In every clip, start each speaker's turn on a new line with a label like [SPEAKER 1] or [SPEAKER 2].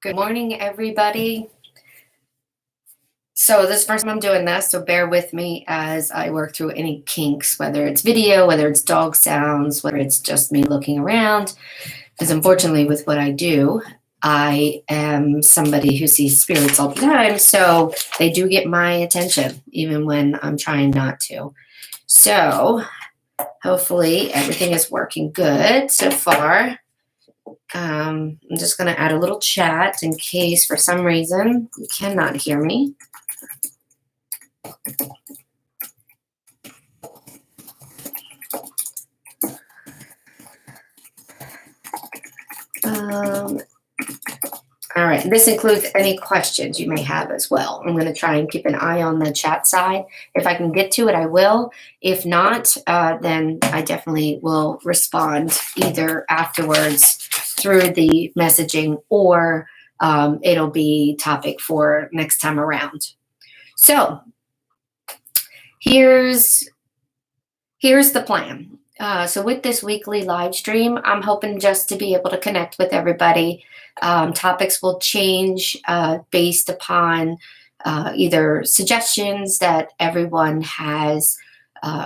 [SPEAKER 1] Good morning, everybody. So this is the first time I'm doing this, so bear with me as I work through any kinks, whether it's video, whether it's dog sounds, whether it's just me looking around. Because unfortunately, with what I do, I am somebody who sees spirits all the time, so they do get my attention, even when I'm trying not to. So hopefully everything is working good so far. I'm just going to add a little chat in case for some reason you cannot hear me. All right, this includes any questions you may have as well. I'm going to try and keep an eye on the chat side. If I can get to it, I will. If not, then I definitely will respond either afterwards through the messaging or it'll be topic for next time around. So here's the plan. So with this weekly live stream, I'm hoping just to be able to connect with everybody. Topics will change based upon either suggestions that everyone has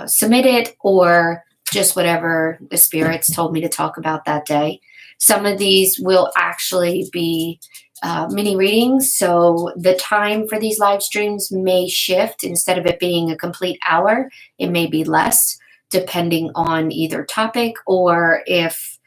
[SPEAKER 1] submitted or just whatever the spirits told me to talk about that day. Some of these will actually be mini readings, so the time for these live streams may shift. Instead of it being a complete hour, it may be less, depending on either topic or if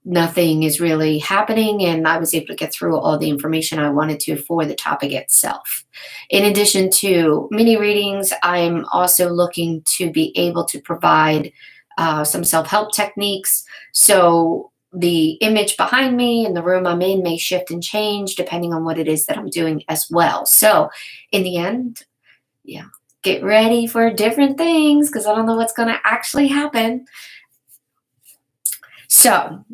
[SPEAKER 1] nothing is really happening and I was able to get through all the information I wanted to for the topic itself. In addition to mini readings, I'm also looking to be able to provide some self-help techniques. So the image behind me and the room I'm in may shift and change depending on what it is that I'm doing as well. So in the end, yeah, get ready for different things because I don't know what's going to actually happen. So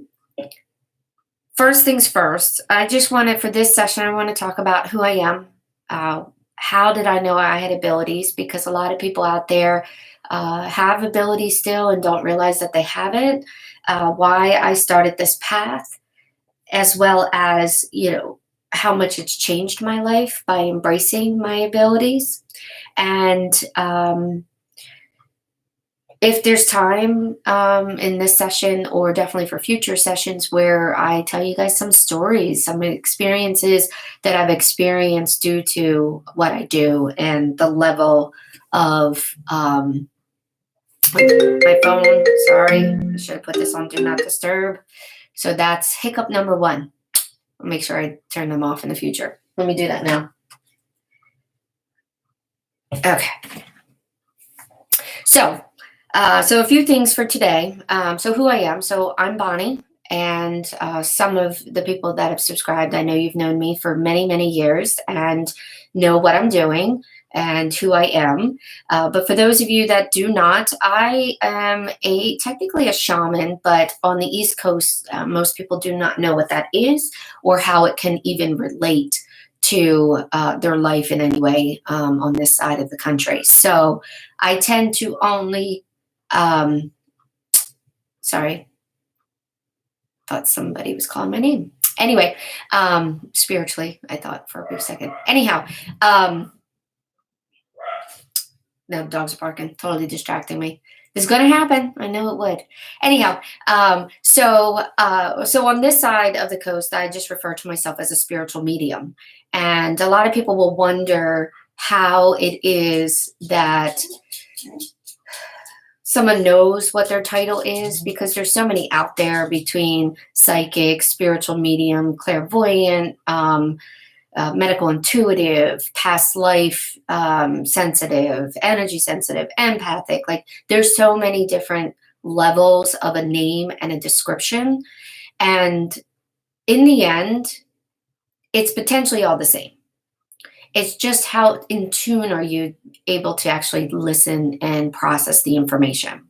[SPEAKER 1] first things first, I just wanted, for this session, I want to talk about who I am. How did I know I had abilities? Because a lot of people out there have abilities still and don't realize that they have it. Why I started this path, as well as, how much it's changed my life by embracing my abilities. And if there's time in this session, or definitely for future sessions, where I tell you guys some stories, some experiences that I've experienced due to what I do and the level of my phone. Sorry, I should have put this on Do Not Disturb. So that's hiccup number one. I'll make sure I turn them off in the future. Let me do that now. Okay. So a few things for today. So who I am. So I'm Bonnie, and some of the people that have subscribed, I know you've known me for many, many years and know what I'm doing and who I am. But for those of you that do not, I am technically a shaman, but on the East Coast, most people do not know what that is or how it can even relate to their life in any way on this side of the country. So I tend to only, sorry, thought somebody was calling my name. Anyway, spiritually, I thought for a brief second. Anyhow, no, dogs are barking, totally distracting me. It's going to happen. I know it would. Anyhow, so on this side of the coast, I just refer to myself as a spiritual medium. And a lot of people will wonder how it is that someone knows what their title is, because there's so many out there between psychic, spiritual medium, clairvoyant, medical intuitive, past life sensitive, energy sensitive, empathic. Like, there's so many different levels of a name and a description. And in the end, it's potentially all the same. It's just how in tune are you able to actually listen and process the information.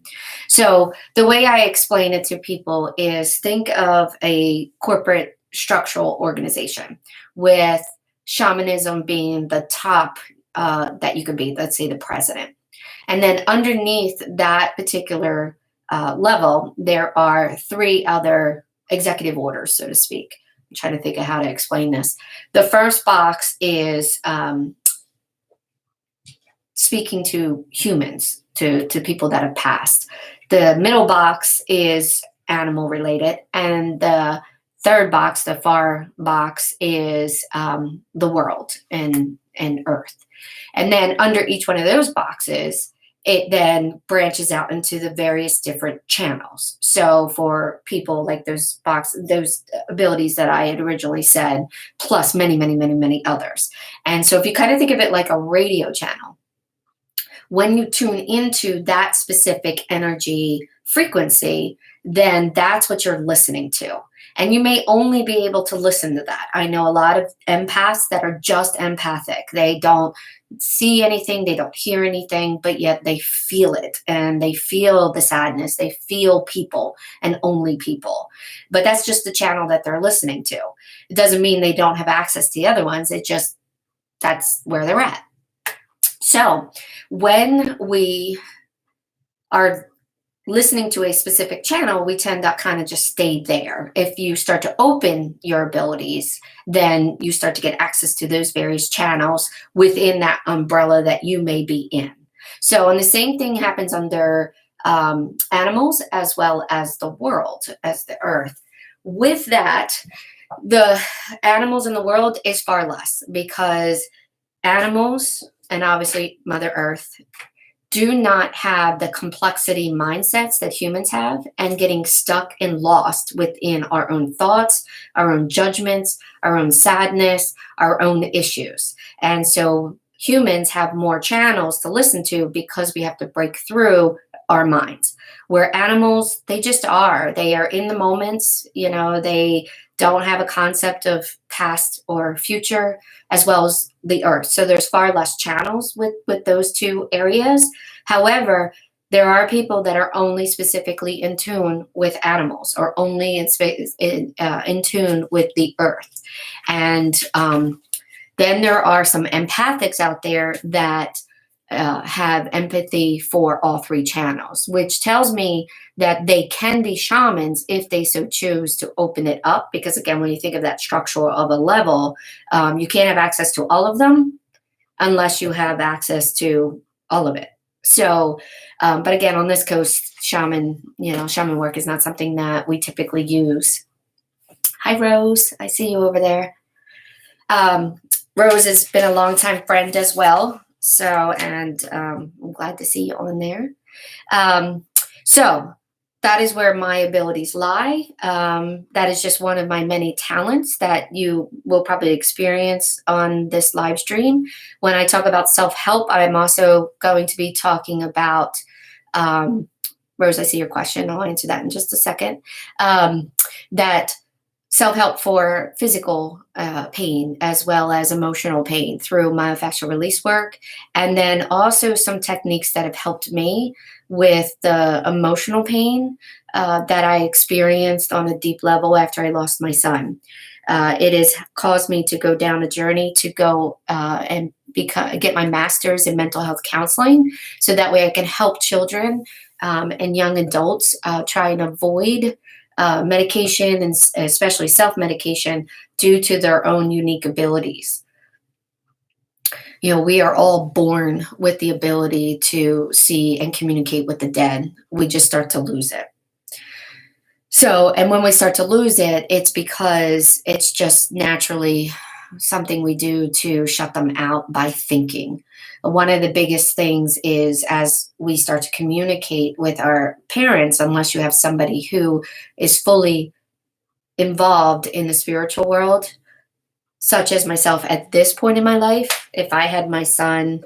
[SPEAKER 1] So the way I explain it to people is, think of a corporate structural organization with shamanism being the top that you could be, let's say the president. And then underneath that particular level, there are three other executive orders, so to speak. trying to think of how to explain this. The first box is speaking to humans, to people that have passed. The middle box is animal related, and the third box, the far box, is the world and Earth. And then under each one of those boxes, it then branches out into the various different channels. So for people like those abilities that I had originally said, plus many, many, many, many others. And so if you kind of think of it like a radio channel, when you tune into that specific energy frequency, then that's what you're listening to. And you may only be able to listen to that. I know a lot of empaths that are just empathic. They don't see anything, they don't hear anything, but yet they feel it, and they feel the sadness, they feel people and only people. But that's just the channel that they're listening to. It doesn't mean they don't have access to the other ones. It just, that's where they're at. So when we are listening to a specific channel, we tend to kind of just stay there. If you start to open your abilities, then you start to get access to those various channels within that umbrella that you may be in. So, and the same thing happens under animals as well as the world, as the earth. With that, the animals in the world is far less, because animals, and obviously Mother Earth, do not have the complexity mindsets that humans have, and getting stuck and lost within our own thoughts, our own judgments, our own sadness, our own issues. And so humans have more channels to listen to because we have to break through our minds. Where animals, they just are. They are in the moments, they don't have a concept of past or future, as well as the earth. So there's far less channels with those two areas. However, there are people that are only specifically in tune with animals, or only in tune with the earth. And then there are some empathics out there that have empathy for all three channels, which tells me that they can be shamans if they so choose to open it up. Because again, when you think of that structure of a level, you can't have access to all of them unless you have access to all of it. So, but again, on this coast, shaman work is not something that we typically use. Hi, Rose. I see you over there. Rose has been a longtime friend as well. So, and I'm glad to see you on there. So that is where my abilities lie. That is just one of my many talents that you will probably experience on this live stream. When I talk about self-help, I'm also going to be talking about, Rose, I see your question. I'll answer that in just a second. That self-help for physical pain as well as emotional pain through myofascial release work. And then also some techniques that have helped me with the emotional pain that I experienced on a deep level after I lost my son. It has caused me to go down a journey to go and get my master's in mental health counseling, so that way I can help children and young adults try and avoid medication, and especially self-medication, due to their own unique abilities. We are all born with the ability to see and communicate with the dead. We just start to lose it. So, and when we start to lose it, it's because it's just naturally something we do to shut them out by thinking. One of the biggest things is, as we start to communicate with our parents, unless you have somebody who is fully involved in the spiritual world, such as myself at this point in my life, if I had my son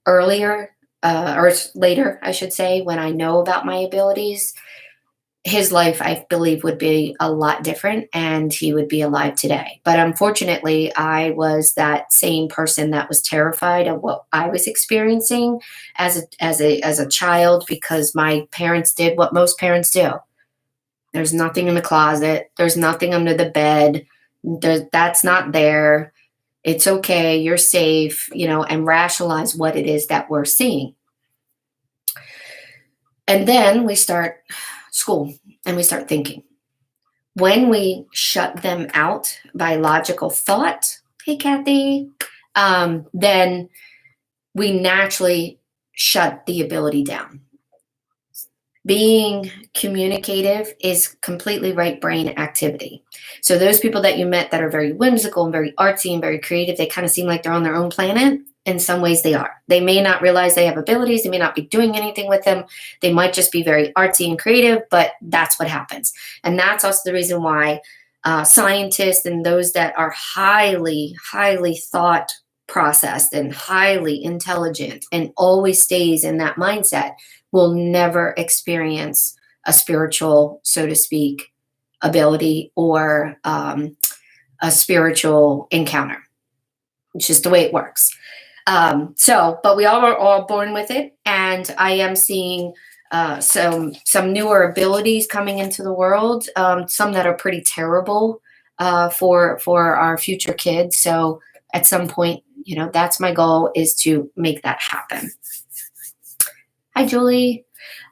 [SPEAKER 1] earlier or later, I should say, when I know about my abilities, his life, I believe, would be a lot different, and he would be alive today. But unfortunately, I was that same person that was terrified of what I was experiencing as a child, because my parents did what most parents do. There's nothing in the closet. There's nothing under the bed. That's not there. It's okay. You're safe, and rationalize what it is that we're seeing. And then we start school and we start thinking. When we shut them out by logical thought, hey, Kathy, then we naturally shut the ability down. Being communicative is completely right brain activity. So those people that you met that are very whimsical and very artsy and very creative, they kind of seem like they're on their own planet. In some ways they are. They may not realize they have abilities. They may not be doing anything with them. They might just be very artsy and creative, but that's what happens. And that's also the reason why scientists and those that are highly, highly thought processed and highly intelligent and always stays in that mindset will never experience a spiritual, so to speak, ability or a spiritual encounter. It's just the way it works. But we all are all born with it, and I am seeing some newer abilities coming into the world. Some that are pretty terrible for our future kids. So at some point, that's my goal, is to make that happen. Hi, Julie.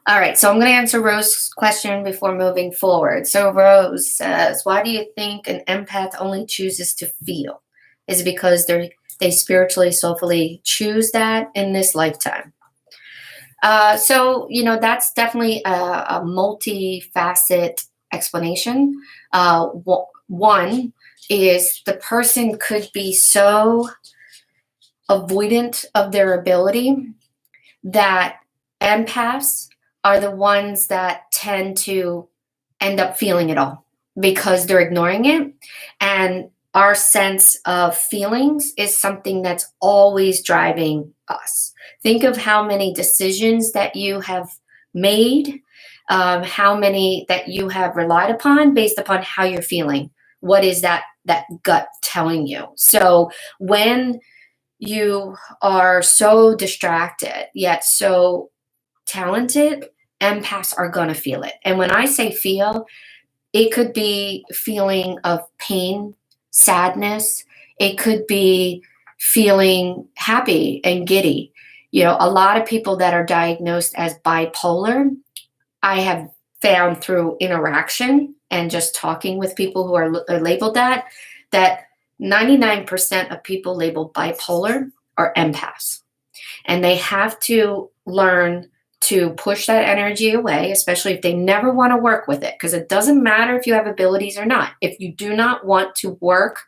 [SPEAKER 1] All right, so I'm going to answer Rose's question before moving forward. So Rose says, why do you think an empath only chooses to feel? Is it because they spiritually, soulfully choose that in this lifetime? So that's definitely a multifaceted explanation. One is the person could be so avoidant of their ability that empaths are the ones that tend to end up feeling it all because they're ignoring it. And our sense of feelings is something that's always driving us. Think of how many decisions that you have made, how many that you have relied upon based upon how you're feeling. What is that gut telling you? So when you are so distracted yet so talented, empaths are going to feel it. And when I say feel, it could be feeling of pain, sadness. It could be feeling happy and giddy. A lot of people that are diagnosed as bipolar, I have found through interaction and just talking with people who are labeled that 99% of people labeled bipolar are empaths. And they have to learn to push that energy away, especially if they never want to work with it, because it doesn't matter if you have abilities or not. If you do not want to work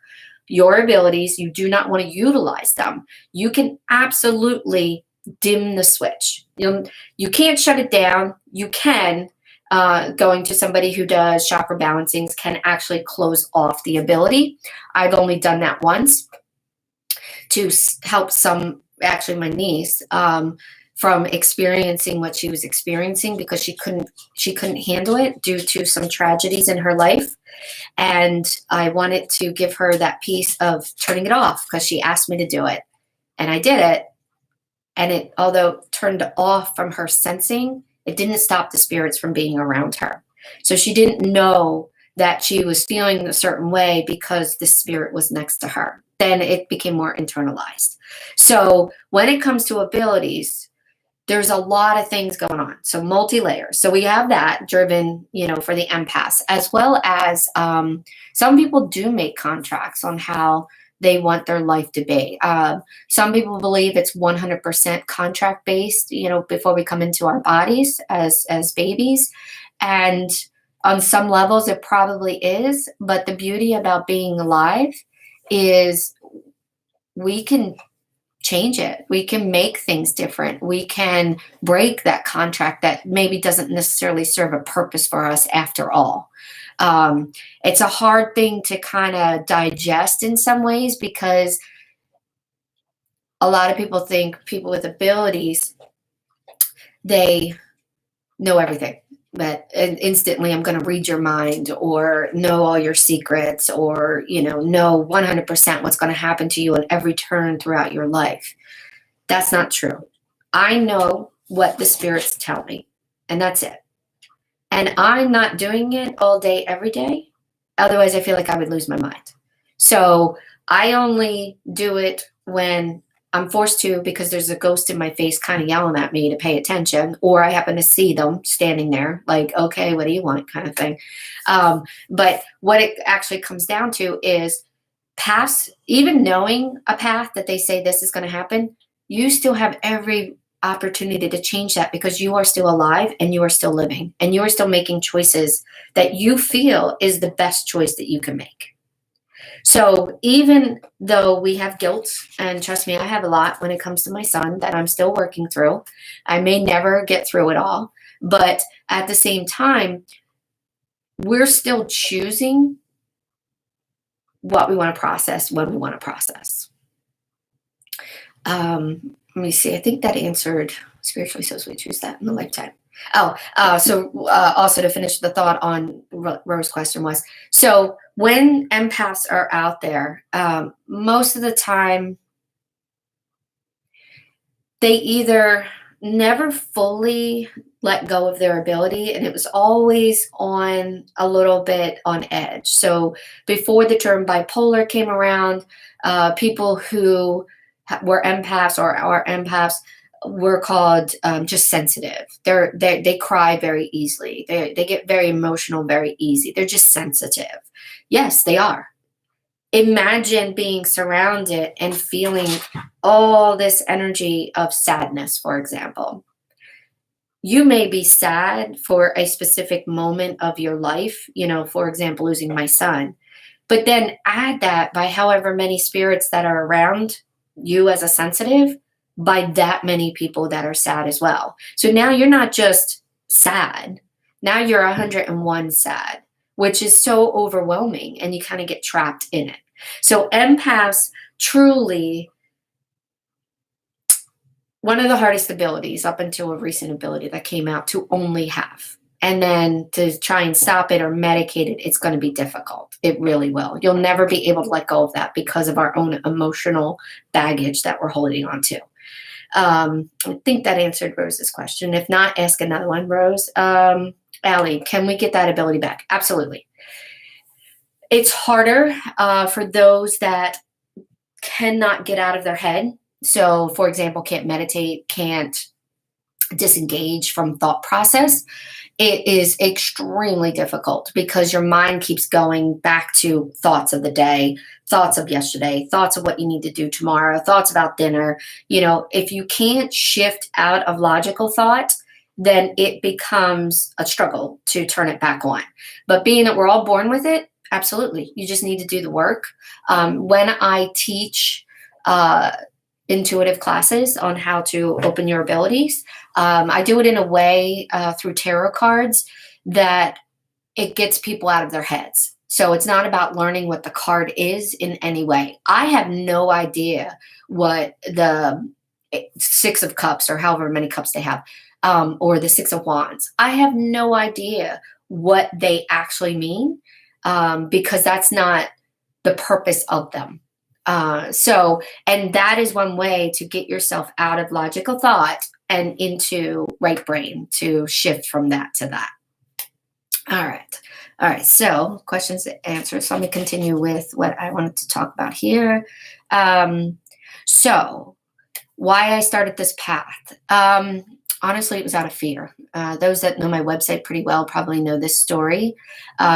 [SPEAKER 1] your abilities, you do not want to utilize them, you can absolutely dim the switch. You can't shut it down. You can, going to somebody who does chakra balancings can actually close off the ability. I've only done that once to help actually my niece, from experiencing what she was experiencing because she couldn't handle it due to some tragedies in her life. And I wanted to give her that piece of turning it off because she asked me to do it. And I did it. And it, although it turned off from her sensing, it didn't stop the spirits from being around her. So she didn't know that she was feeling a certain way because the spirit was next to her. Then it became more internalized. So when it comes to abilities, there's a lot of things going on. So multi-layers. So we have that driven, for the empaths, as well as some people do make contracts on how they want their life to be. Some people believe it's 100% contract based, before we come into our bodies as babies. And on some levels it probably is. But the beauty about being alive is we can change it. We can make things different. We can break that contract that maybe doesn't necessarily serve a purpose for us after all. It's a hard thing to kind of digest in some ways because a lot of people think people with abilities, they know everything. But instantly I'm going to read your mind or know all your secrets or, know 100% what's going to happen to you at every turn throughout your life. That's not true. I know what the spirits tell me, and that's it. And I'm not doing it all day, every day. Otherwise, I feel like I would lose my mind. So I only do it when I'm forced to because there's a ghost in my face kind of yelling at me to pay attention, or I happen to see them standing there like, okay, what do you want kind of thing. But what it actually comes down to is paths, even knowing a path that they say this is going to happen, you still have every opportunity to change that because you are still alive and you are still living and you are still making choices that you feel is the best choice that you can make. So even though we have guilt, and trust me, I have a lot when it comes to my son that I'm still working through. I may never get through it all, but at the same time, we're still choosing what we want to process when we want to process. Let me see. I think that answered spiritually, so we choose that in the lifetime. Also to finish the thought on Rose's question was, so when empaths are out there, most of the time they either never fully let go of their ability, and it was always on a little bit on edge. So before the term bipolar came around, people who were empaths or are empaths were called just sensitive. They cry very easily. They get very emotional very easy. They're just sensitive. Yes, they are. Imagine being surrounded and feeling all this energy of sadness, for example. You may be sad for a specific moment of your life, for example, losing my son, but then add that by however many spirits that are around you as a sensitive, by that many people that are sad as well. So now you're not just sad. Now you're 101 sad, which is so overwhelming, and you kind of get trapped in it. So empaths truly, one of the hardest abilities up until a recent ability that came out to only have. And then to try and stop it or medicate it, it's going to be difficult. It really will. You'll never be able to let go of that because of our own emotional baggage that we're holding on to. I think that answered Rose's question. If not, ask another one, Rose. Allie, can we get that ability back? Absolutely. It's harder for those that cannot get out of their head. So, for example, can't meditate, can't disengage from thought process. It is extremely difficult because your mind keeps going back to thoughts of the day, thoughts of yesterday, thoughts of what you need to do tomorrow, thoughts about dinner. If you can't shift out of logical thought, then it becomes a struggle to turn it back on. But being that we're all born with it, absolutely. You just need to do the work. When I teach intuitive classes on how to open your abilities, I do it in a way through tarot cards that it gets people out of their heads. So it's not about learning what the card is in any way. I have no idea what the Six of Cups or however many cups they have, or the Six of Wands. I have no idea what they actually mean because that's not the purpose of them. And that is one way to get yourself out of logical thought and into right brain, to shift from that to that. All right. So questions and answers. So let me continue with what I wanted to talk about here. So why I started this path. Honestly, it was out of fear. Those that know my website pretty well probably know this story.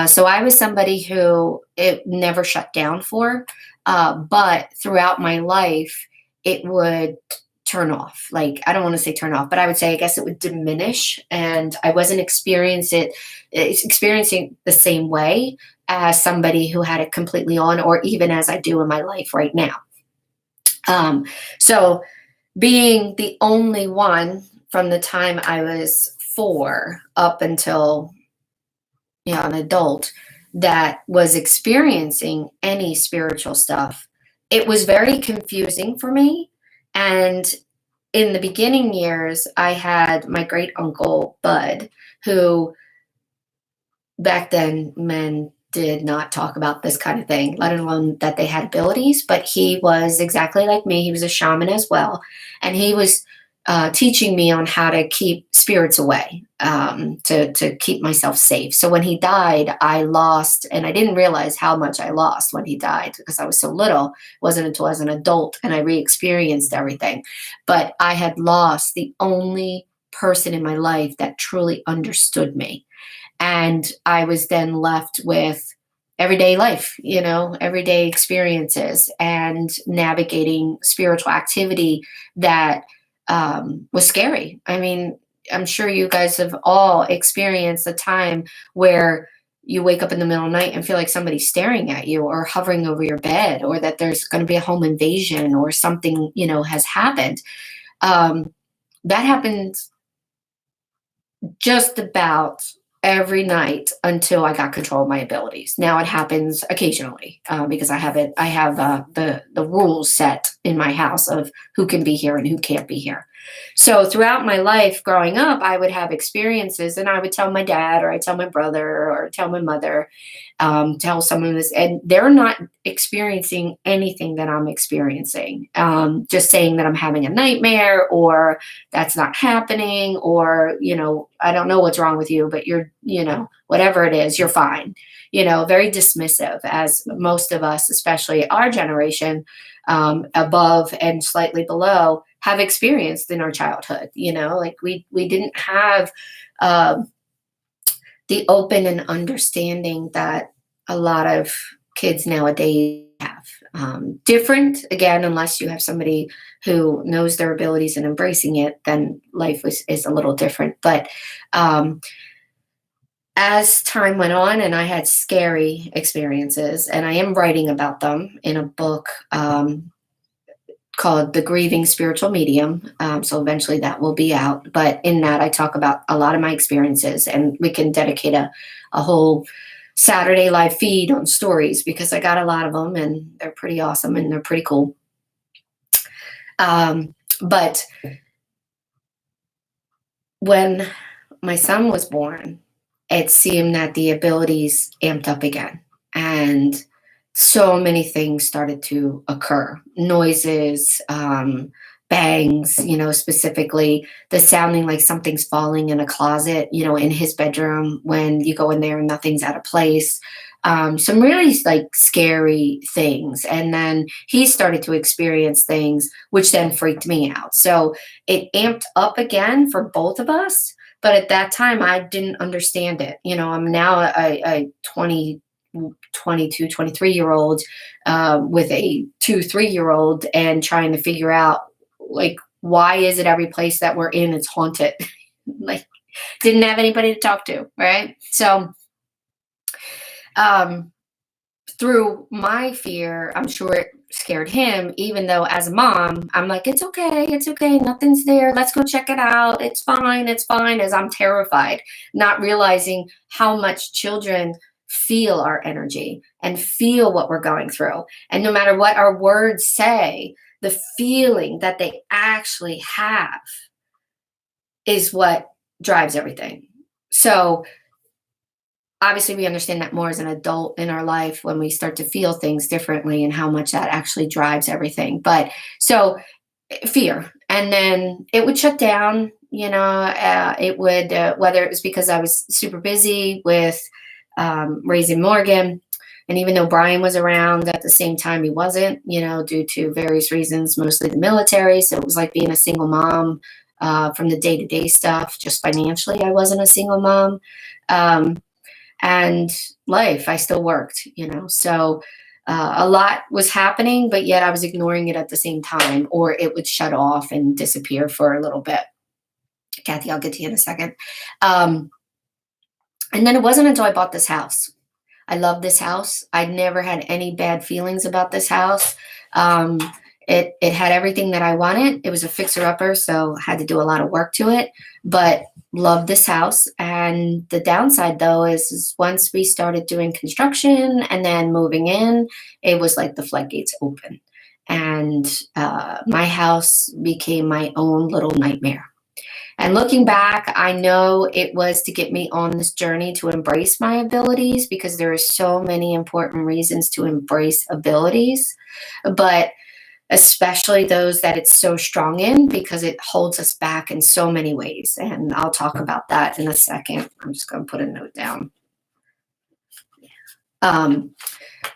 [SPEAKER 1] So I was somebody who it never shut down for, but throughout my life, it would turn off. Like, I don't want to say turn off, but I would say, I guess it would diminish, and I wasn't experiencing the same way as somebody who had it completely on, or even as I do in my life right now. So being the only one from the time I was 4 up until, an adult that was experiencing any spiritual stuff, it was very confusing for me. And in the beginning years, I had my great uncle, Bud, who back then men did not talk about this kind of thing, let alone that they had abilities, but he was exactly like me. He was a shaman as well. And he was teaching me on how to keep spirits away, to keep myself safe. So when he died, I lost, and I didn't realize how much I lost when he died because I was so little. It wasn't until I was an adult and I re-experienced everything. But I had lost the only person in my life that truly understood me. And I was then left with everyday life, everyday experiences and navigating spiritual activity that was scary. I mean, I'm sure you guys have all experienced a time where you wake up in the middle of the night and feel like somebody's staring at you or hovering over your bed, or that there's going to be a home invasion or something, has happened. That happens just about every night until I got control of my abilities. Now it happens occasionally because I have the rules set in my house of who can be here and who can't be here. So throughout my life growing up, I would have experiences, and I would tell my dad, or I tell my brother, or tell my mother, tell someone this, and they're not experiencing anything that I'm experiencing. Just saying that I'm having a nightmare, or that's not happening, or, I don't know what's wrong with you, but you're, whatever it is, you're fine. Very dismissive, as most of us, especially our generation, above and slightly below, have experienced in our childhood. Like we didn't have the open and understanding that a lot of kids nowadays have. Different, again, unless you have somebody who knows their abilities and embracing it, then life is a little different. But as time went on, and I had scary experiences, and I am writing about them in a book called The Grieving Spiritual Medium. So eventually that will be out. But in that, I talk about a lot of my experiences, and we can dedicate a whole Saturday live feed on stories, because I got a lot of them and they're pretty awesome and they're pretty cool. But when my son was born, it seemed that the abilities amped up again. And so many things started to occur. Noises, bangs, specifically the sounding like something's falling in a closet, in his bedroom when you go in there and nothing's out of place. Some really scary things. And then he started to experience things which then freaked me out. So it amped up again for both of us. But at that time, I didn't understand it. I'm now a 22, 23-year-old with a 2-3-year-old, and trying to figure out, why is it every place that we're in, it's haunted? Didn't have anybody to talk to, right? So through my fear, I'm sure it scared him, even though as a mom, I'm like, it's okay, nothing's there. Let's go check it out. It's fine, as I'm terrified, not realizing how much children feel our energy and feel what we're going through. And no matter what our words say, the feeling that they actually have is what drives everything. So obviously we understand that more as an adult in our life, when we start to feel things differently and how much that actually drives everything. But so fear, and then it would shut down, it would, whether it was because I was super busy with raising Morgan. And even though Brian was around at the same time, he wasn't, due to various reasons, mostly the military. So it was like being a single mom from the day-to-day stuff. Just financially, I wasn't a single mom. And life, I still worked, so a lot was happening, but yet I was ignoring it at the same time, or it would shut off and disappear for a little bit. Kathy, I'll get to you in a second. And then it wasn't until I bought this house. I love this house. I'd never had any bad feelings about this house. It had everything that I wanted. It was a fixer-upper, so I had to do a lot of work to it, but loved this house. And the downside, though, is once we started doing construction and then moving in, it was like the floodgates open. And my house became my own little nightmare. And looking back, I know it was to get me on this journey to embrace my abilities, because there are so many important reasons to embrace abilities. But especially those that it's so strong in, because it holds us back in so many ways. And I'll talk about that in a second. I'm just going to put a note down.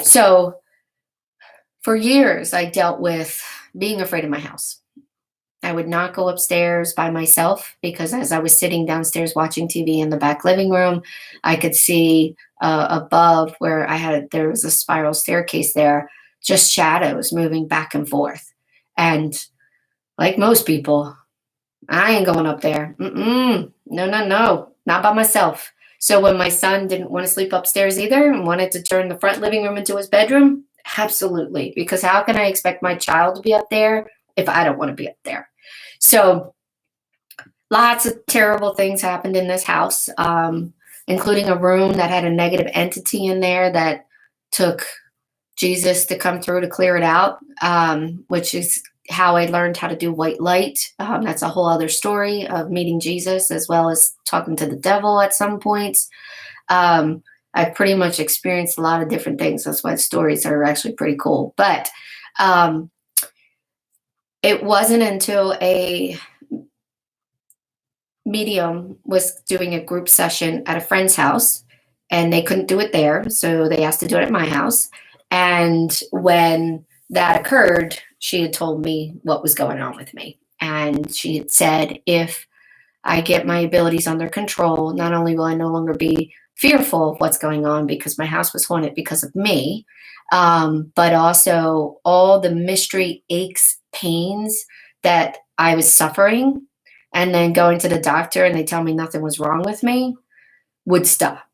[SPEAKER 1] So for years, I dealt with being afraid of my house. I would not go upstairs by myself because as I was sitting downstairs watching TV in the back living room, I could see above where there was a spiral staircase there, just shadows moving back and forth. And like most people, I ain't going up there. No, no, no, not by myself. So when my son didn't want to sleep upstairs either and wanted to turn the front living room into his bedroom, absolutely. Because how can I expect my child to be up there if I don't want to be up there? So lots of terrible things happened in this house, including a room that had a negative entity in there that took Jesus to come through to clear it out, which is how I learned how to do white light. That's a whole other story of meeting Jesus as well as talking to the devil at some points. I've pretty much experienced a lot of different things. That's why stories are actually pretty cool. But it wasn't until a medium was doing a group session at a friend's house, and they couldn't do it there, so they asked to do it at my house. And when that occurred, she had told me what was going on with me. And she had said, if I get my abilities under control, not only will I no longer be fearful of what's going on because my house was haunted because of me, but also all the mystery, aches, pains that I was suffering, and then going to the doctor and they tell me nothing was wrong with me, would stop.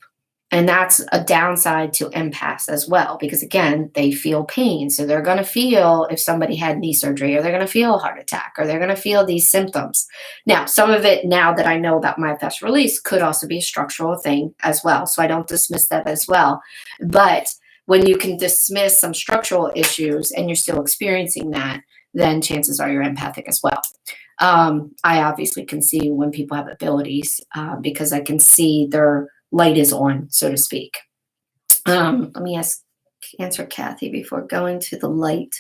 [SPEAKER 1] And that's a downside to empaths as well, because again, they feel pain. So they're going to feel if somebody had knee surgery, or they're going to feel a heart attack, or they're going to feel these symptoms. Now, some of it, now that I know about myofascial release, could also be a structural thing as well. So I don't dismiss that as well. But when you can dismiss some structural issues and you're still experiencing that, then chances are you're empathic as well. I obviously can see when people have abilities because I can see their light is on, so to speak. Let me answer Kathy before going to the light.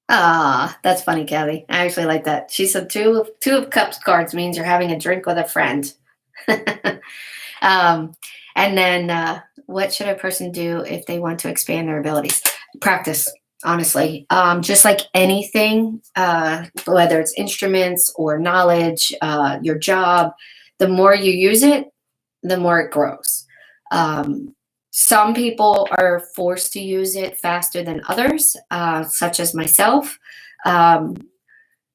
[SPEAKER 1] That's funny, Kathy. I actually like that. She said two of cups cards means you're having a drink with a friend. And then what should a person do if they want to expand their abilities? Practice. Honestly, just like anything, whether it's instruments or knowledge, your job, the more you use it, the more it grows. Some people are forced to use it faster than others, such as myself.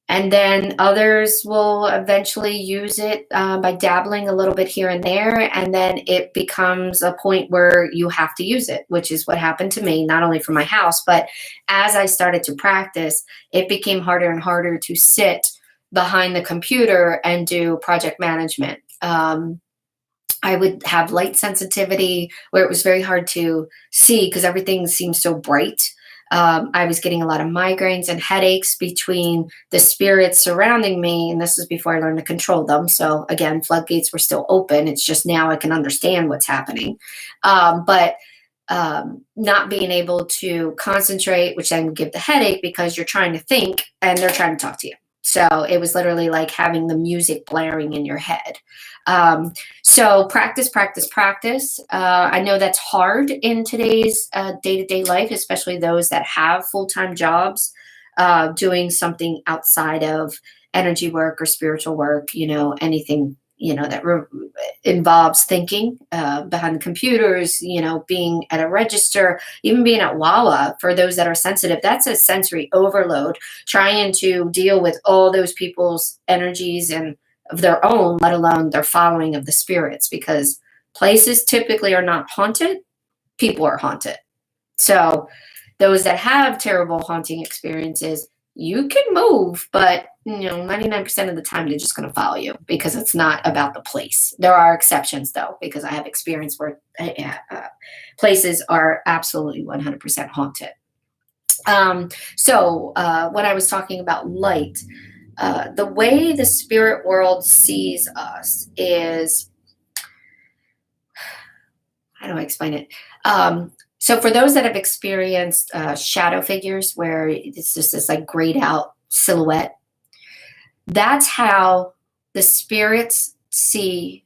[SPEAKER 1] And then others will eventually use it by dabbling a little bit here and there. And then it becomes a point where you have to use it, which is what happened to me, not only for my house, but as I started to practice, it became harder and harder to sit behind the computer and do project management. I would have light sensitivity where it was very hard to see because everything seemed so bright. I was getting a lot of migraines and headaches between the spirits surrounding me, and this was before I learned to control them. So again, floodgates were still open. It's just now I can understand what's happening. But not being able to concentrate, which then would give the headache because you're trying to think and they're trying to talk to you. So it was literally like having the music blaring in your head. So practice, practice, practice. I know that's hard in today's day-to-day life, especially those that have full-time jobs, doing something outside of energy work or spiritual work, anything, that involves thinking behind the computers, being at a register, even being at Wawa. For those that are sensitive, that's a sensory overload, trying to deal with all those people's energies and of their own, let alone their following of the spirits, because places typically are not haunted, people are haunted. So those that have terrible haunting experiences, you can move, but 99% of the time they're just going to follow you because it's not about the place. There are exceptions though, because I have experience where places are absolutely 100% haunted. So when I was talking about light, the way the spirit world sees us is, how do I explain it? So for those that have experienced shadow figures where it's just this like grayed out silhouette, that's how the spirits see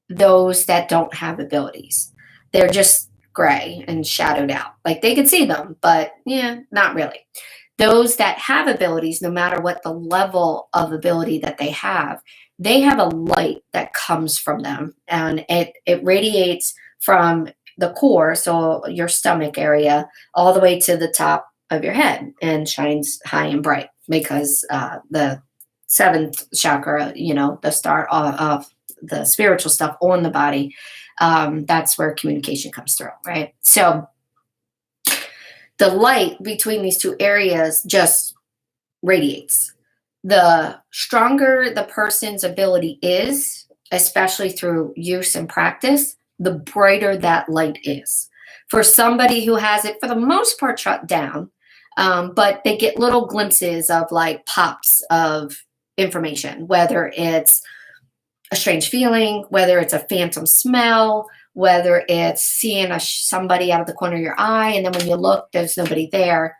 [SPEAKER 1] those that don't have abilities. They're just gray and shadowed out. Like they can see them, but yeah, not really. Those that have abilities, no matter what the level of ability that they have a light that comes from them, and it radiates from the core, so your stomach area, all the way to the top of your head, and shines high and bright because the seventh chakra, the start of the spiritual stuff on the body, that's where communication comes through, right? So the light between these two areas just radiates. The stronger the person's ability is, especially through use and practice, the brighter that light is. For somebody who has it, for the most part, shut down, but they get little glimpses of like pops of information, whether it's a strange feeling, whether it's a phantom smell, whether it's seeing somebody out of the corner of your eye, and then when you look, there's nobody there.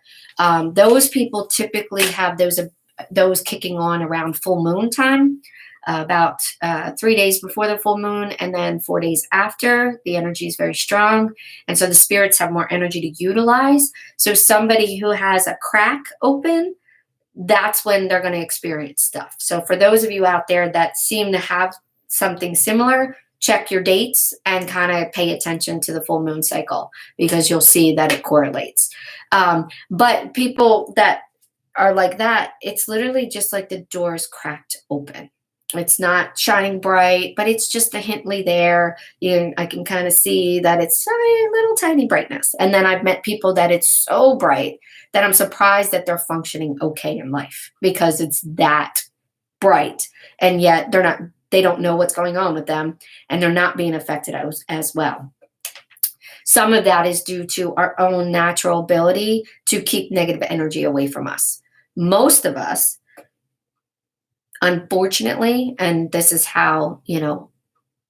[SPEAKER 1] Those people typically have those kicking on around full moon time, about 3 days before the full moon, and then 4 days after. The energy is very strong, and so the spirits have more energy to utilize. So somebody who has a crack open, that's when they're going to experience stuff. So for those of you out there that seem to have something similar, check your dates and kind of pay attention to the full moon cycle, because you'll see that it correlates. But people that are like that, it's literally just like the doors cracked open. It's not shining bright, but it's just a hintly there. I can kind of see that it's a little tiny brightness. And then I've met people that it's so bright that I'm surprised that they're functioning okay in life, because it's that bright, and yet they don't know what's going on with them, and they're not being affected as well. Some of that is due to our own natural ability to keep negative energy away from us. Most of us, unfortunately, and this is how,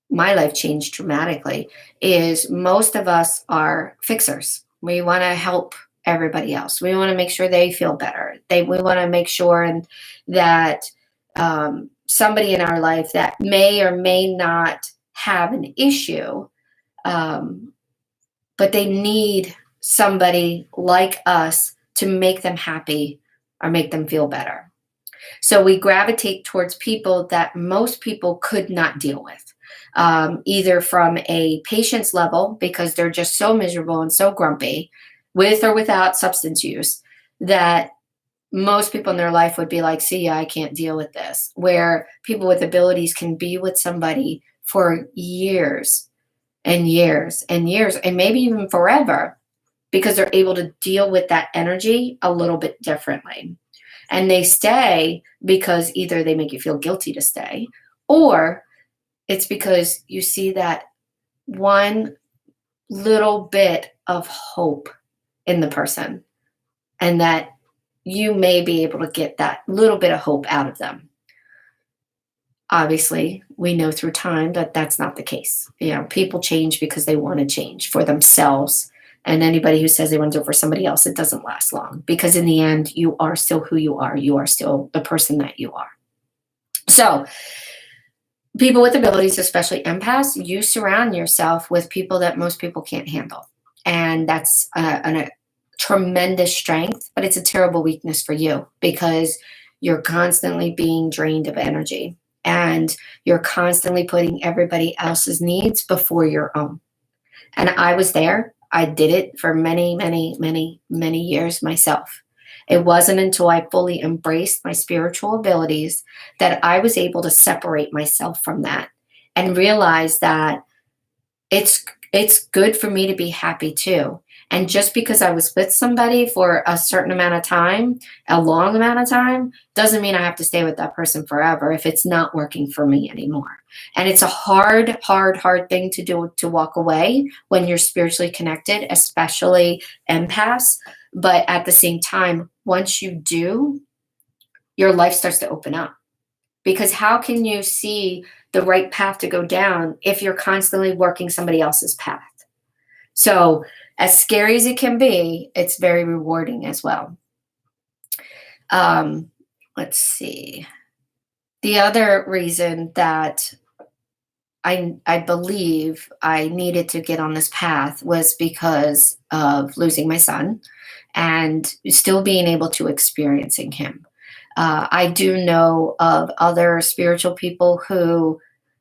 [SPEAKER 1] my life changed dramatically, is most of us are fixers. We want to help everybody else. We want to make sure they feel better. We want to make sure that somebody in our life that may or may not have an issue, but they need somebody like us to make them happy or make them feel better. So we gravitate towards people that most people could not deal with, either from a patience level, because they're just so miserable and so grumpy, with or without substance use, that most people in their life would be like, see, I can't deal with this. Where people with abilities can be with somebody for years and years and years, and maybe even forever, because they're able to deal with that energy a little bit differently. And they stay because either they make you feel guilty to stay, or it's because you see that one little bit of hope in the person, and that you may be able to get that little bit of hope out of them. Obviously, we know through time that that's not the case. People change because they want to change for themselves. And anybody who says they want to do it for somebody else, it doesn't last long, because in the end, you are still who you are. You are still the person that you are. So people with abilities, especially empaths, you surround yourself with people that most people can't handle. And that's a tremendous strength, but it's a terrible weakness for you, because you're constantly being drained of energy, and you're constantly putting everybody else's needs before your own. And I was there. I did it for many, many, many, many years myself. It wasn't until I fully embraced my spiritual abilities that I was able to separate myself from that and realize that it's good for me to be happy too. And just because I was with somebody for a certain amount of time, a long amount of time, doesn't mean I have to stay with that person forever if it's not working for me anymore. And it's a hard, hard, hard thing to do, to walk away when you're spiritually connected, especially empaths. But at the same time, once you do, your life starts to open up. Because how can you see the right path to go down if you're constantly working somebody else's path? So as scary as it can be, it's very rewarding as well. Um, let's see. The other reason that I believe I needed to get on this path was because of losing my son and still being able to experiencing him. I do know of other spiritual people who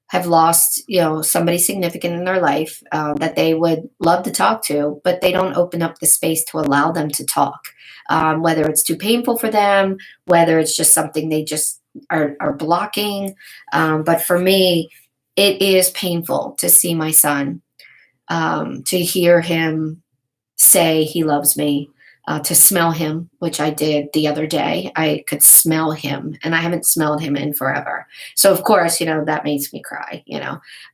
[SPEAKER 1] have lost, somebody significant in their life that they would love to talk to, but they don't open up the space to allow them to talk. Whether it's too painful for them, whether it's just something they just are blocking. But for me, it is painful to see my son, to hear him say he loves me, to smell him, which I did the other day. I could smell him, and I haven't smelled him in forever. So, of course, that makes me cry.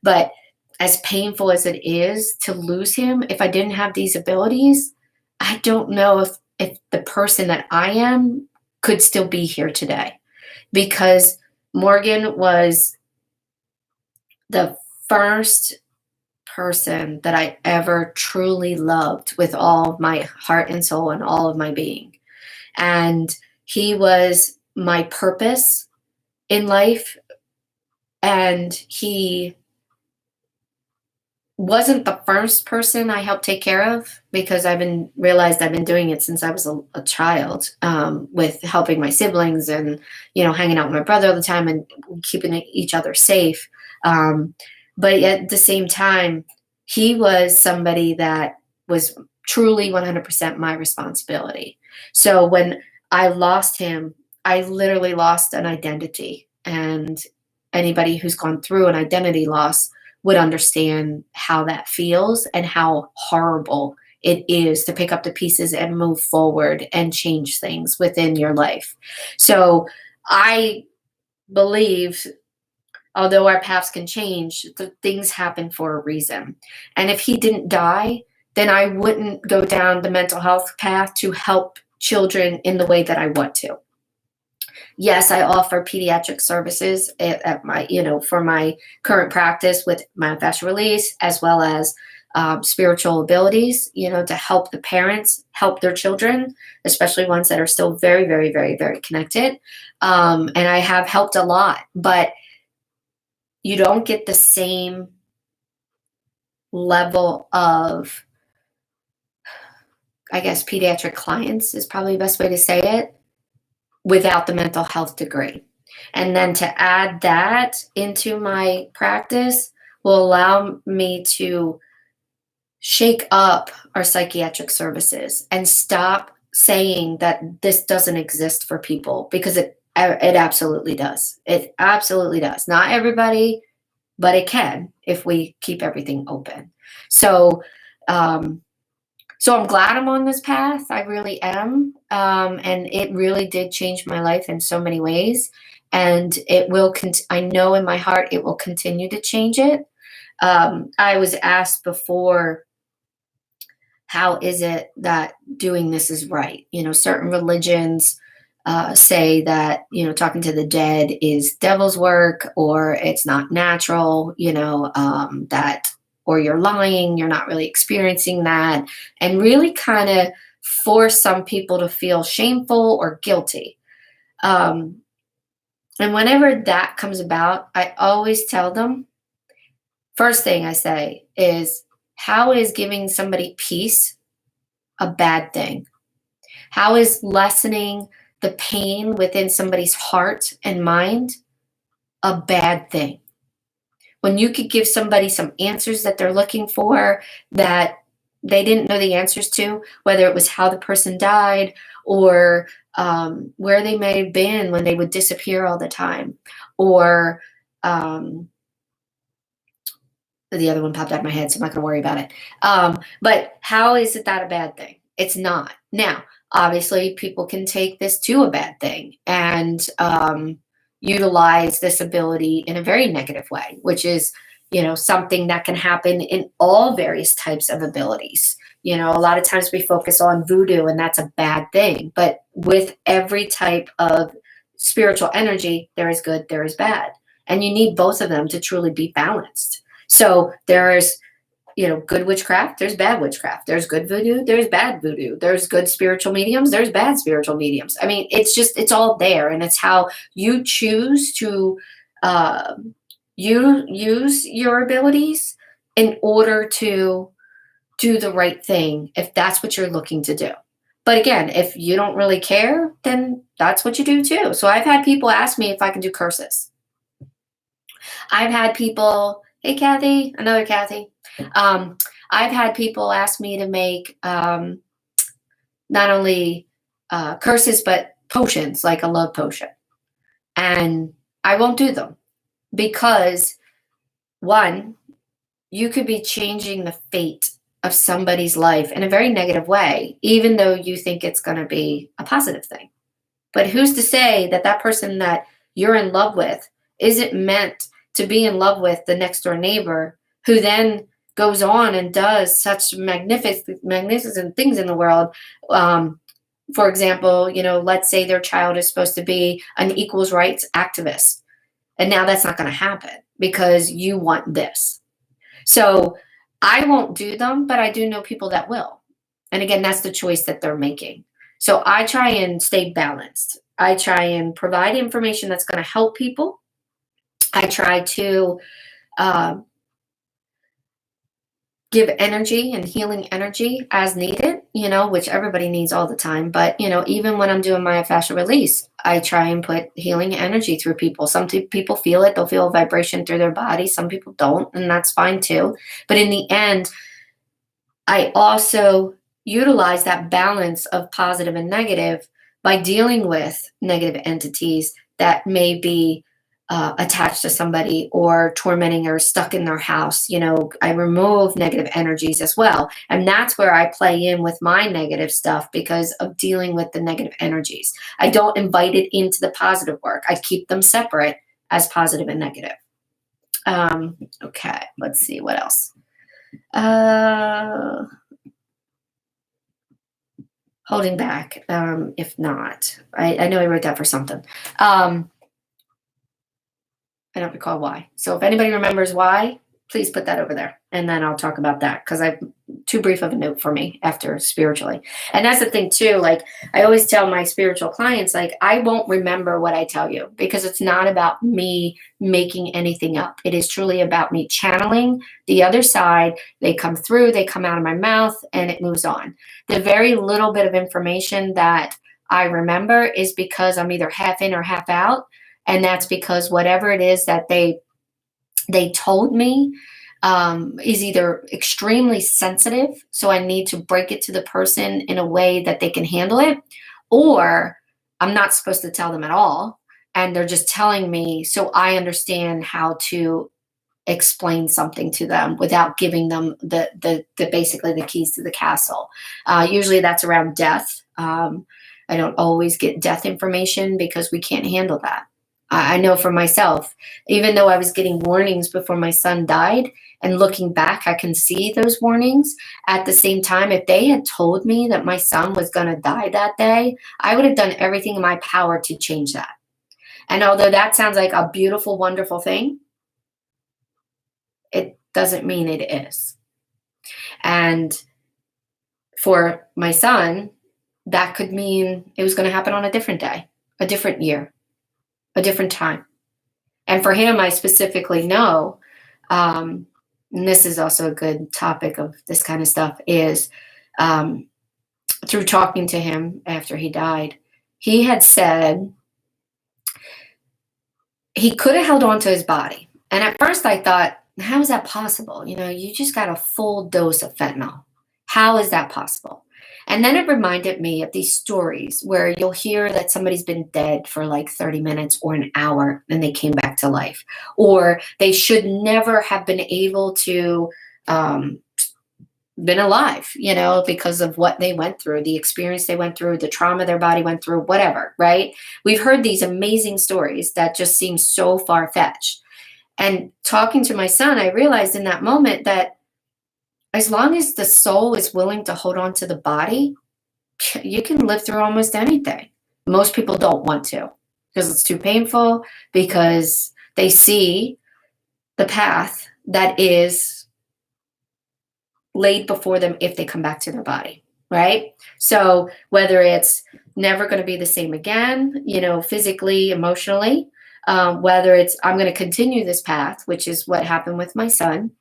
[SPEAKER 1] But as painful as it is to lose him, if I didn't have these abilities, I don't know if the person that I am could still be here today. Because Morgan was the first person that I ever truly loved with all of my heart and soul and all of my being. And he was my purpose in life. And he wasn't the first person I helped take care of, because I've been doing it since I was a child, with helping my siblings and, hanging out with my brother all the time and keeping each other safe. But at the same time, he was somebody that was truly 100% my responsibility. So when I lost him, I literally lost an identity. And anybody who's gone through an identity loss would understand how that feels and how horrible it is to pick up the pieces and move forward and change things within your life. So I believe, although our paths can change, the things happen for a reason. And if he didn't die, then I wouldn't go down the mental health path to help children in the way that I want to. Yes, I offer pediatric services at my, for my current practice with myofascial release, as well as spiritual abilities, to help the parents help their children, especially ones that are still very, very, very, very connected. And I have helped a lot, but you don't get the same level of, I guess, pediatric clients is probably the best way to say it, without the mental health degree. And then to add that into my practice will allow me to shake up our psychiatric services and stop saying that this doesn't exist for people, because it absolutely does. It absolutely does. Not everybody, but it can if we keep everything open. So I'm glad I'm on this path. I really am. And it really did change my life in so many ways. And it will, I know in my heart, it will continue to change it. I was asked before, how is it that doing this is right? Certain religions say that, talking to the dead is devil's work, or it's not natural, that, or you're lying, you're not really experiencing that, and really kind of force some people to feel shameful or guilty. And whenever that comes about, I always tell them, first thing I say is, how is giving somebody peace a bad thing? How is lessening the pain within somebody's heart and mind a bad thing? When you could give somebody some answers that they're looking for that they didn't know the answers to, whether it was how the person died or where they may have been when they would disappear all the time, or the other one popped out of my head, so I'm not going to worry about it. But how is it that a bad thing? It's not. Now, obviously, people can take this to a bad thing and utilize this ability in a very negative way, which is, something that can happen in all various types of abilities. A lot of times we focus on voodoo, and that's a bad thing. But with every type of spiritual energy, there is good, there is bad. And you need both of them to truly be balanced. So there is good witchcraft, there's bad witchcraft. There's good voodoo, there's bad voodoo. There's good spiritual mediums, there's bad spiritual mediums. I mean, it's all there, and it's how you choose to you use your abilities in order to do the right thing, if that's what you're looking to do. But again, if you don't really care, then that's what you do too. So I've had people ask me if I can do curses. I've had people, hey, Kathy, another Kathy. I've had people ask me to make not only curses, but potions, like a love potion. And I won't do them because, one, you could be changing the fate of somebody's life in a very negative way, even though you think it's going to be a positive thing. But who's to say that that person that you're in love with isn't meant to be in love with the next door neighbor, who then goes on and does such magnificent things in the world. For example, let's say their child is supposed to be an equals rights activist. And now that's not going to happen because you want this. So I won't do them, but I do know people that will. And again, that's the choice that they're making. So I try and stay balanced. I try and provide information that's going to help people. I try to give energy and healing energy as needed, which everybody needs all the time. But, even when I'm doing my fascia release, I try and put healing energy through people. Some people feel it. They'll feel a vibration through their body. Some people don't, and that's fine too. But in the end, I also utilize that balance of positive and negative by dealing with negative entities that may be attached to somebody or tormenting or stuck in their house. I remove negative energies as well. And that's where I play in with my negative stuff because of dealing with the negative energies. I don't invite it into the positive work. I keep them separate as positive and negative. Okay, let's see what else. Holding back, if not. I know I wrote that for something. I don't recall why. So if anybody remembers why, please put that over there. And then I'll talk about that because I've too brief of a note for me after spiritually. And that's the thing too. Like I always tell my spiritual clients, like I won't remember what I tell you because it's not about me making anything up. It is truly about me channeling the other side. They come through, they come out of my mouth, and it moves on. The very little bit of information that I remember is because I'm either half in or half out. And that's because whatever it is that they told me is either extremely sensitive, so I need to break it to the person in a way that they can handle it, or I'm not supposed to tell them at all, and they're just telling me so I understand how to explain something to them without giving them the basically the keys to the castle. Usually that's around death. I don't always get death information because we can't handle that. I know for myself, even though I was getting warnings before my son died, and looking back, I can see those warnings. At the same time, if they had told me that my son was going to die that day, I would have done everything in my power to change that. And although that sounds like a beautiful, wonderful thing, it doesn't mean it is. And for my son, that could mean it was going to happen on a different day, a different year, a different time. And for him, I specifically know, and this is also a good topic of this kind of stuff, is through talking to him after he died, he had said he could have held on to his body. And at first I thought, how is that possible? You just got a full dose of fentanyl. How is that possible? And then it reminded me of these stories where you'll hear that somebody's been dead for like 30 minutes or an hour and they came back to life. Or they should never have been able to been alive, because of what they went through, the experience they went through, the trauma their body went through, whatever, right? We've heard these amazing stories that just seem so far-fetched. And talking to my son, I realized in that moment that as long as the soul is willing to hold on to the body, you can live through almost anything. Most people don't want to because it's too painful, because they see the path that is laid before them if they come back to their body, right? So whether it's never going to be the same again, physically, emotionally, whether it's I'm going to continue this path, which is what happened with my son,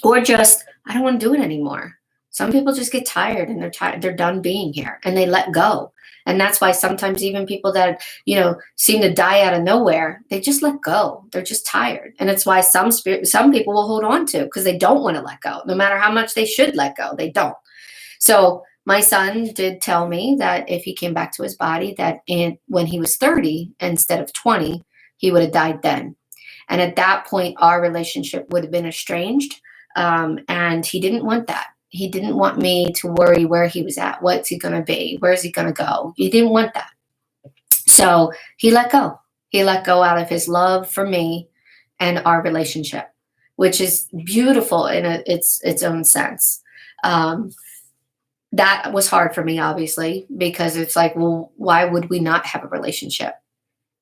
[SPEAKER 1] or just I don't want to do it anymore. Some people just get tired and they're tired, they're done being here and they let go. And that's why sometimes even people that, seem to die out of nowhere, they just let go. They're just tired. And it's why some people will hold on to because they don't want to let go. No matter how much they should let go, they don't. So my son did tell me that if he came back to his body, that when he was 30 instead of 20, he would have died then. And at that point, our relationship would have been estranged. And he didn't want that. He didn't want me to worry where he was at. What's he going to be? Where's he going to go? He didn't want that. So he let go. He let go out of his love for me and our relationship, which is beautiful in its own sense. That was hard for me, obviously, because it's like, well, why would we not have a relationship?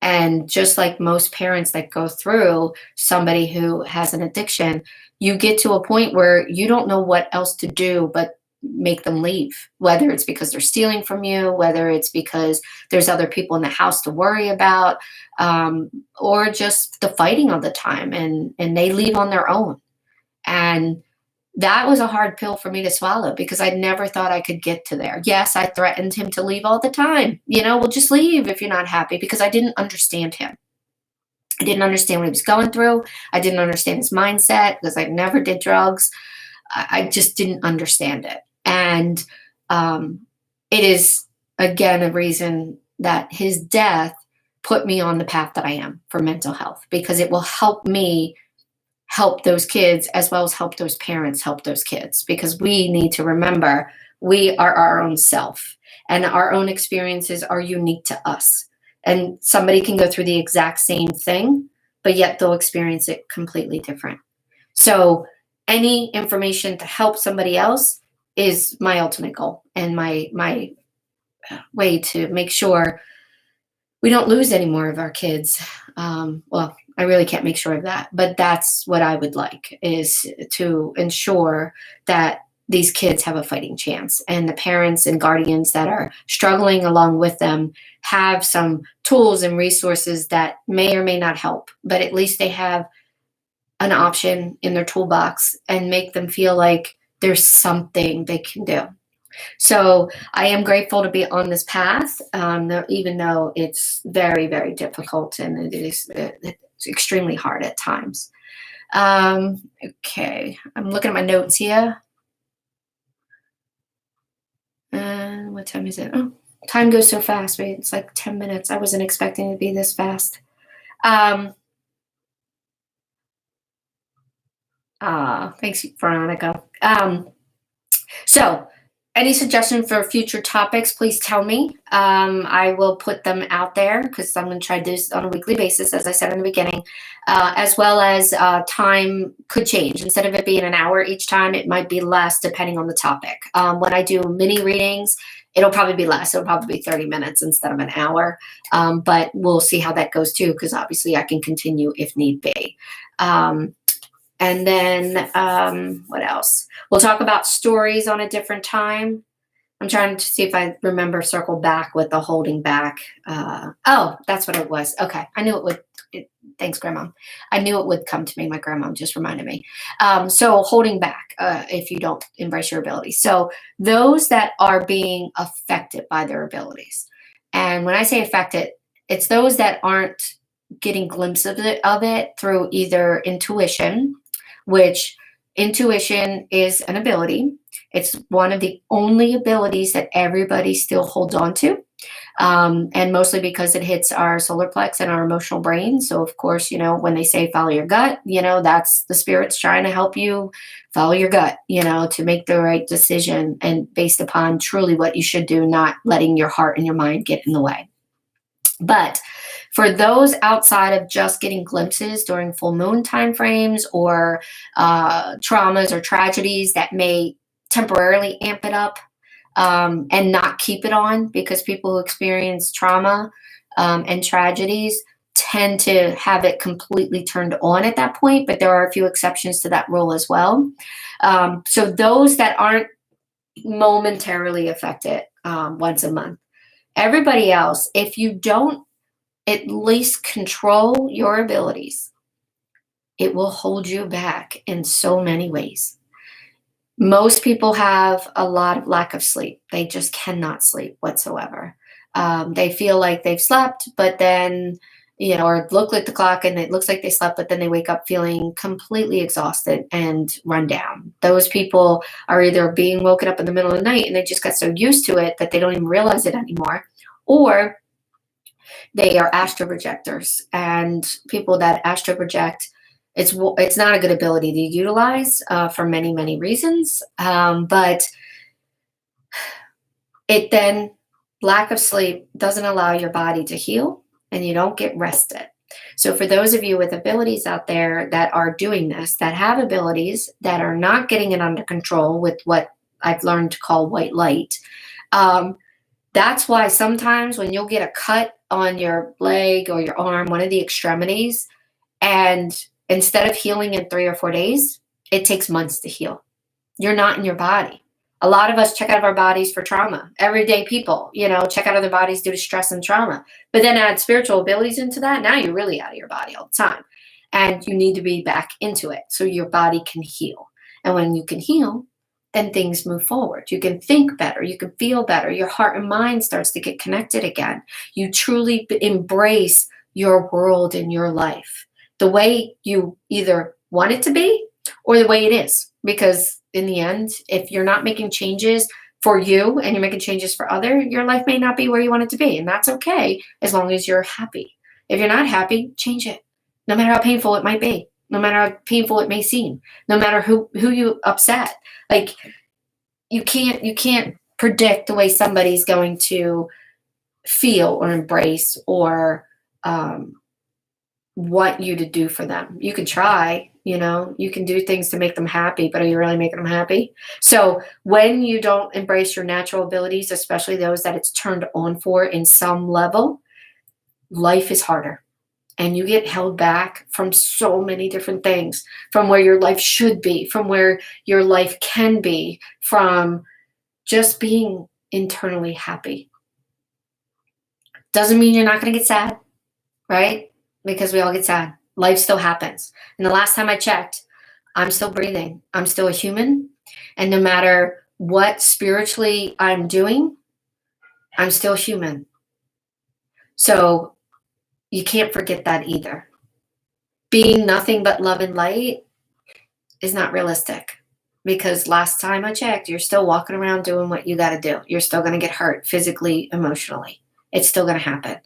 [SPEAKER 1] And just like most parents that go through somebody who has an addiction, you get to a point where you don't know what else to do but make them leave, whether it's because they're stealing from you, whether it's because there's other people in the house to worry about, or just the fighting all the time and they leave on their own. And that was a hard pill for me to swallow because I never thought I could get to there. Yes, I threatened him to leave all the time. Well, just leave if you're not happy, because I didn't understand him. I didn't understand what he was going through. I didn't understand his mindset because I never did drugs. I just didn't understand it. And it is, again, a reason that his death put me on the path that I am for mental health, because it will help me help those kids as well as help those parents help those kids, because we need to remember we are our own self and our own experiences are unique to us. And somebody can go through the exact same thing, but yet they'll experience it completely different. So any information to help somebody else is my ultimate goal and my way to make sure we don't lose any more of our kids. Well, I really can't make sure of that, but that's what I would like, is to ensure that these kids have a fighting chance, and the parents and guardians that are struggling along with them have some tools and resources that may or may not help, but at least they have an option in their toolbox and make them feel like there's something they can do. So I am grateful to be on this path, even though it's very, very difficult and it's extremely hard at times. Okay, I'm looking at my notes here. What time is it? Oh, time goes so fast, right? It's like 10 minutes. I wasn't expecting it to be this fast. Thanks, Veronica. So any suggestion for future topics, please tell me. I will put them out there because I'm going to try this on a weekly basis, as I said in the beginning, as well as time could change. Instead of it being an hour each time, it might be less depending on the topic. When I do mini readings, it'll probably be less. It'll probably be 30 minutes instead of an hour. But we'll see how that goes too, because obviously I can continue if need be. And then what else? We'll talk about stories on a different time. I'm trying to see if I remember circle back with the holding back. Oh, that's what it was. Okay. I knew it would. Thanks, Grandma. I knew it would come to me. My grandma just reminded me. So holding back if you don't embrace your abilities. So those that are being affected by their abilities. And when I say affected, it's those that aren't getting glimpses of it through either intuition, which intuition is an ability. It's one of the only abilities that everybody still holds on to. And mostly because it hits our solar plex and our emotional brain. So of course, when they say follow your gut, that's the spirits trying to help you follow your gut, to make the right decision and based upon truly what you should do, not letting your heart and your mind get in the way. But for those outside of just getting glimpses during full moon timeframes or traumas or tragedies that may temporarily amp it up and not keep it on, because people who experience trauma and tragedies tend to have it completely turned on at that point, but there are a few exceptions to that rule as well. So those that aren't momentarily affected once a month. Everybody else, if you don't at least control your abilities, it will hold you back in so many ways. Most people have a lot of lack of sleep. They just cannot sleep whatsoever. They feel like they've slept, but then, or look at the clock and it looks like they slept, but then they wake up feeling completely exhausted and run down. Those people are either being woken up in the middle of the night and they just got so used to it that they don't even realize it anymore, or they are astral projectors. And people that astral project, it's not a good ability to utilize for many, many reasons. But it then, lack of sleep doesn't allow your body to heal and you don't get rested. So for those of you with abilities out there that are doing this, that have abilities that are not getting it under control with what I've learned to call white light, that's why sometimes when you'll get a cut on your leg or your arm, one of the extremities, and instead of healing in 3 or 4 days, it takes months to heal. You're not in your body. A lot of us check out of our bodies for trauma. Everyday people, check out of their bodies due to stress and trauma. But then add spiritual abilities into that, now you're really out of your body all the time. And you need to be back into it so your body can heal. And when you can heal, then things move forward. You can think better. You can feel better. Your heart and mind starts to get connected again. You truly embrace your world and your life the way you either want it to be or the way it is. Because in the end, if you're not making changes for you and you're making changes for others, your life may not be where you want it to be. And that's okay as long as you're happy. If you're not happy, change it. No matter how painful it might be. No matter how painful it may seem. No matter who you upset. Like, you can't predict the way somebody's going to feel or embrace or want you to do for them. You can try, you can do things to make them happy, but are you really making them happy? So when you don't embrace your natural abilities, especially those that it's turned on for in some level, life is harder. And you get held back from so many different things, from where your life should be, from where your life can be, from just being internally happy. Doesn't mean you're not going to get sad, right? Because we all get sad. Life still happens. And the last time I checked, I'm still breathing. I'm still a human. And no matter what spiritually I'm doing, I'm still human. So you can't forget that either. Being nothing but love and light is not realistic, because last time I checked, you're still walking around doing what you got to do. You're still going to get hurt physically, emotionally. It's still going to happen.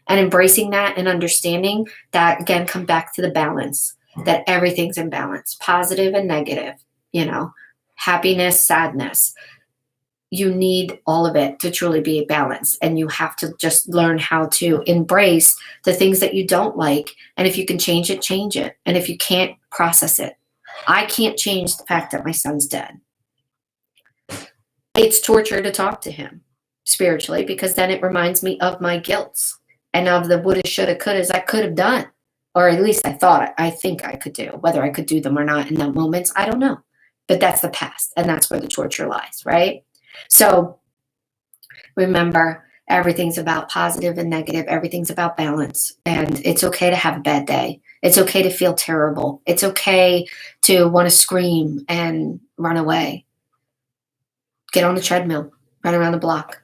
[SPEAKER 1] And embracing that and understanding that, again, come back to the balance, that everything's in balance, positive and negative, happiness, sadness. You need all of it to truly be a balance. And you have to just learn how to embrace the things that you don't like. And if you can change it, change it. And if you can't, process it. I can't change the fact that my son's dead. It's torture to talk to him spiritually, because then it reminds me of my guilt and of the woulda, shoulda, couldas I could have done. Or at least I think I could do. Whether I could do them or not in that moment, I don't know. But that's the past. And that's where the torture lies, right? So remember, everything's about positive and negative. Everything's about balance. And it's okay to have a bad day. It's okay to feel terrible. It's okay to want to scream and run away. Get on the treadmill, run around the block,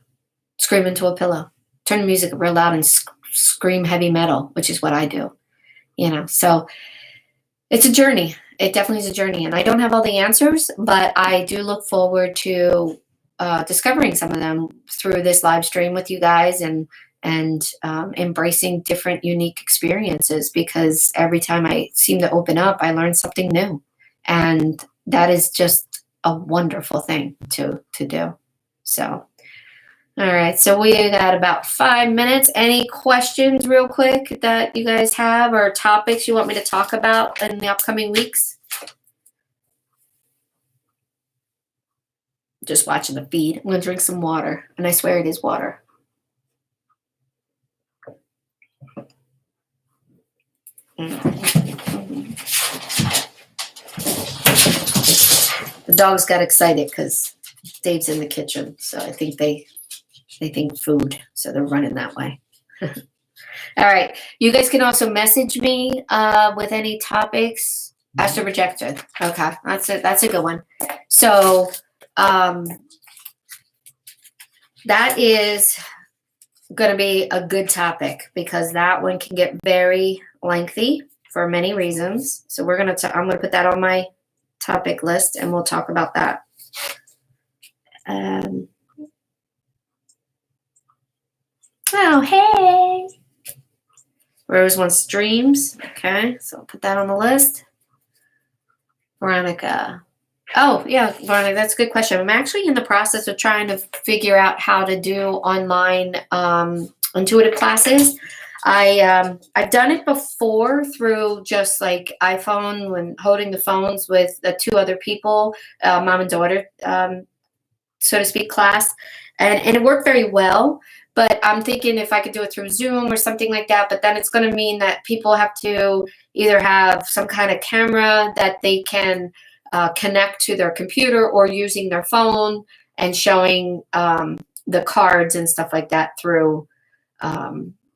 [SPEAKER 1] scream into a pillow, turn the music real loud and scream heavy metal, which is what I do. So it's a journey. It definitely is a journey. And I don't have all the answers, but I do look forward to discovering some of them through this live stream with you guys, and embracing different unique experiences, because every time I seem to open up, I learn something new. And that is just a wonderful thing to do. So, all right. So we got about 5 minutes. Any questions real quick that you guys have, or topics you want me to talk about in the upcoming weeks? Just watching the feed. I'm going to drink some water, and I swear it is water. The dogs got excited because Dave's in the kitchen, so I think they think food, so they're running that way. All right, you guys can also message me with any topics. Astro projector. Okay, that's it. That's a good one. So that is going to be a good topic because that one can get very lengthy for many reasons. So we're going to. I'm going to put that on my topic list, and we'll talk about that. Oh, hey. Rose wants streams. Okay, so I'll put that on the list. Veronica. Oh, yeah, Veronica, that's a good question. I'm actually in the process of trying to figure out how to do online intuitive classes. I've done it before through just like iPhone when holding the phones with the two other people, mom and daughter, so to speak, class. And it worked very well. But I'm thinking if I could do it through Zoom or something like that, but then it's going to mean that people have to either have some kind of camera that they can connect to their computer or using their phone and showing the cards and stuff like that through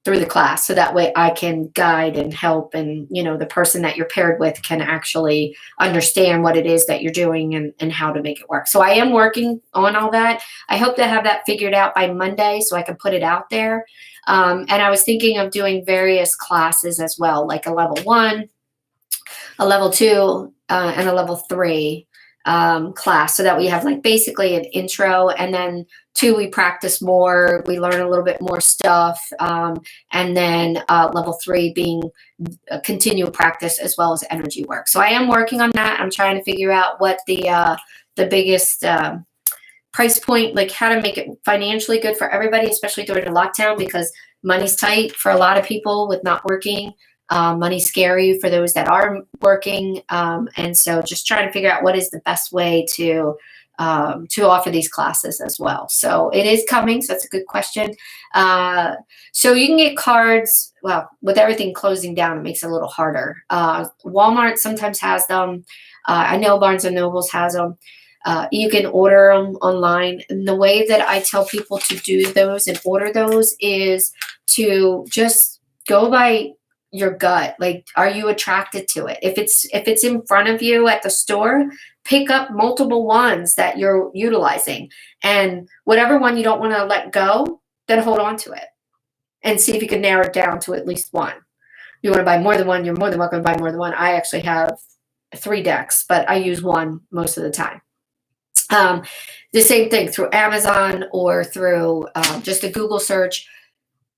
[SPEAKER 1] the class. So that way I can guide and help, and, you know, the person that you're paired with can actually understand what it is that you're doing and how to make it work. So I am working on all that. I hope to have that figured out by Monday so I can put it out there. And I was thinking of doing various classes as well, like a level 1, a level 2, and a level 3 class, so that we have like basically an intro, and then 2, we practice more, we learn a little bit more stuff, and then level 3 being continual practice as well as energy work. So I am working on that. I'm trying to figure out what the biggest price point, like how to make it financially good for everybody, especially during the lockdown, because money's tight for a lot of people with not working. Money's scary for those that are working, and so just trying to figure out what is the best way to offer these classes as well. So it is coming, so that's a good question. So you can get cards. Well, with everything closing down, it makes it a little harder. Walmart sometimes has them. I know Barnes and Nobles has them. You can order them online. And the way that I tell people to do those and order those is to just go by your gut. Like, are you attracted to it? If it's in front of you at the store, pick up multiple ones that you're utilizing, and whatever one you don't want to let go, then hold on to it and see if you can narrow it down to at least one. You want to buy more than one, you're more than welcome to buy more than one. I actually have 3 decks, but I use one most of the time. The same thing through Amazon or through just a Google search.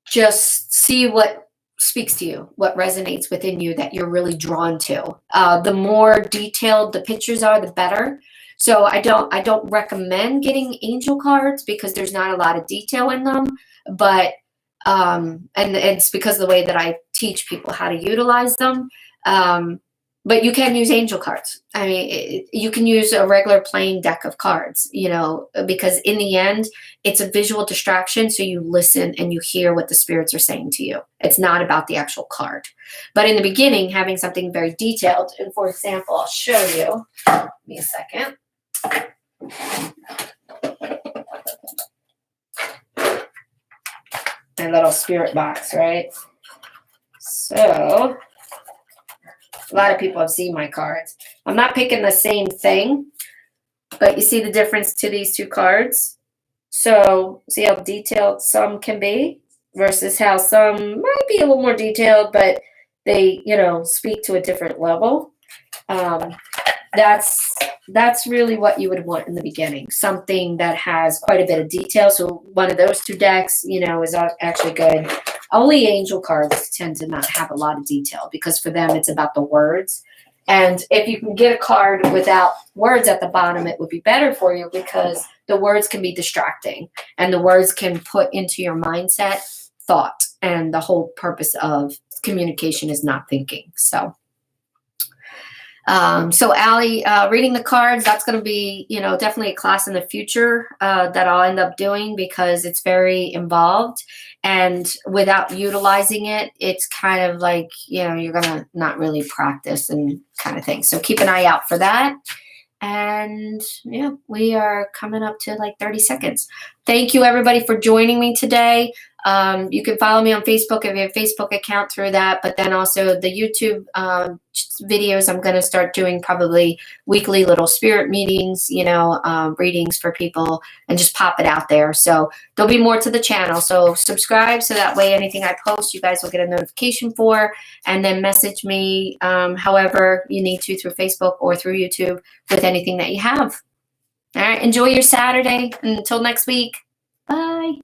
[SPEAKER 1] Just see what speaks to you, what resonates within you that you're really drawn to. The more detailed the pictures are, the better. So I don't recommend getting angel cards because there's not a lot of detail in them, but and it's because of the way that I teach people how to utilize them. But you can use angel cards. I mean, you can use a regular plain deck of cards, you know, because in the end, it's a visual distraction. So you listen and you hear what the spirits are saying to you. It's not about the actual card. But in the beginning, having something very detailed, and for example, I'll show you. Give me a second. My little spirit box, right? So a lot of people have seen my cards. I'm not picking the same thing, but you see the difference to these 2 cards. So see how detailed some can be versus how some might be a little more detailed, but they, you know, speak to a different level. That's really what you would want in the beginning. Something that has quite a bit of detail. So one of those 2 decks, you know, is actually good. Only angel cards tend to not have a lot of detail because for them, it's about the words. And if you can get a card without words at the bottom, it would be better for you because the words can be distracting and the words can put into your mindset thought. And the whole purpose of communication is not thinking. So, So Allie, reading the cards, that's going to be, definitely a class in the future that I'll end up doing because it's very involved. And without utilizing it, it's kind of like, you're going to not really practice and kind of thing. So keep an eye out for that. And yeah, we are coming up to like 30 seconds. Thank you everybody for joining me today. You can follow me on Facebook if you have a Facebook account through that, but then also the YouTube videos, I'm going to start doing probably weekly little spirit meetings, readings for people and just pop it out there. So there'll be more to the channel. So subscribe so that way anything I post, you guys will get a notification for, and then message me however you need to through Facebook or through YouTube with anything that you have. All right. Enjoy your Saturday. Until next week. Bye.